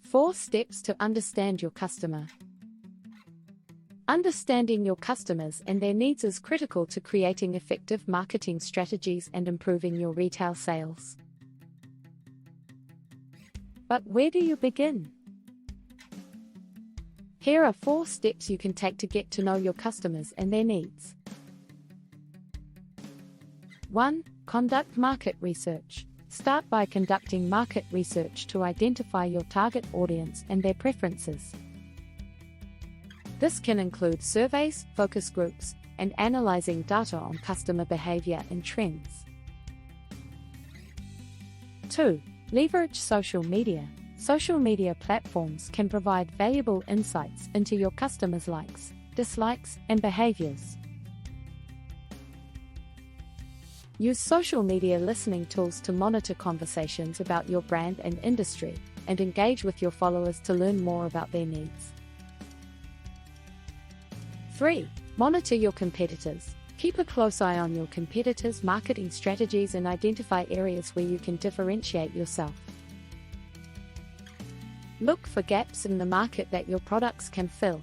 4 steps to understand your customer. Understanding your customers and their needs is critical to creating effective marketing strategies and improving your retail sales. But where do you begin? Here are 4 steps you can take to get to know your customers and their needs. 1. Conduct market research. Start by conducting market research to identify your target audience and their preferences. This can include surveys, focus groups, and analyzing data on customer behavior and trends. 2. Leverage social media. Social media platforms can provide valuable insights into your customers' likes, dislikes, and behaviors. Use social media listening tools to monitor conversations about your brand and industry, and engage with your followers to learn more about their needs. 3. Monitor your competitors. Keep a close eye on your competitors' marketing strategies and identify areas where you can differentiate yourself. Look for gaps in the market that your products can fill.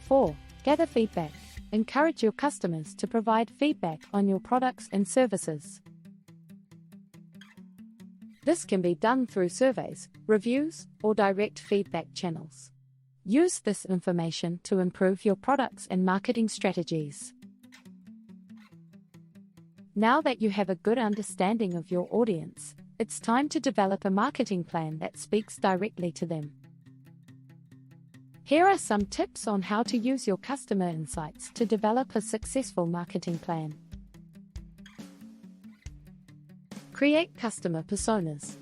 4. Gather feedback. Encourage your customers to provide feedback on your products and services. This can be done through surveys, reviews, or direct feedback channels. Use this information to improve your products and marketing strategies. Now that you have a good understanding of your audience, it's time to develop a marketing plan that speaks directly to them. Here are some tips on how to use your customer insights to develop a successful marketing plan. Create customer personas.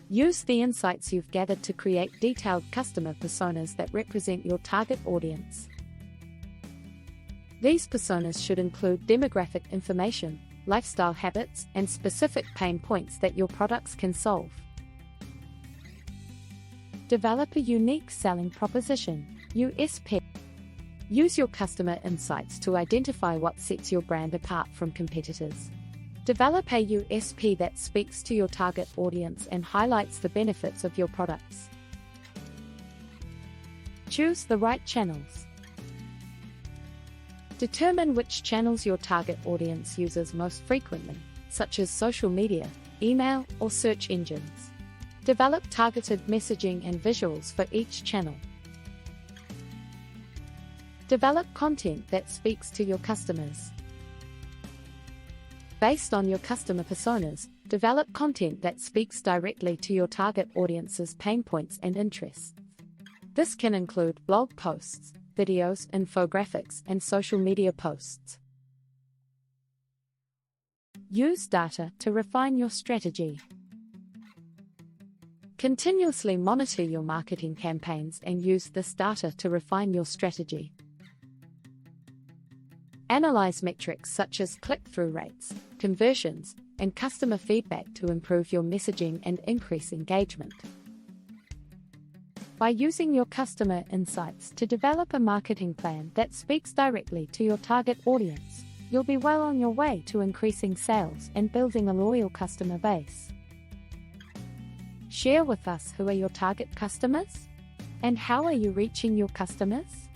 Use the insights you've gathered to create detailed customer personas that represent your target audience. These personas should include demographic information, lifestyle habits, and specific pain points that your products can solve. Develop a unique selling proposition, USP. Use your customer insights to identify what sets your brand apart from competitors. Develop a USP that speaks to your target audience and highlights the benefits of your products. Choose the right channels. Determine which channels your target audience uses most frequently, such as social media, email, or search engines. Develop targeted messaging and visuals for each channel. Develop content that speaks to your customers. Based on your customer personas, develop content that speaks directly to your target audience's pain points and interests. This can include blog posts, videos, infographics, and social media posts. Use data to refine your strategy. Continuously monitor your marketing campaigns and use this data to refine your strategy. Analyze metrics such as click-through rates, conversions, and customer feedback to improve your messaging and increase engagement. By using your customer insights to develop a marketing plan that speaks directly to your target audience, you'll be well on your way to increasing sales and building a loyal customer base. Share with us who are your target customers? And how are you reaching your customers?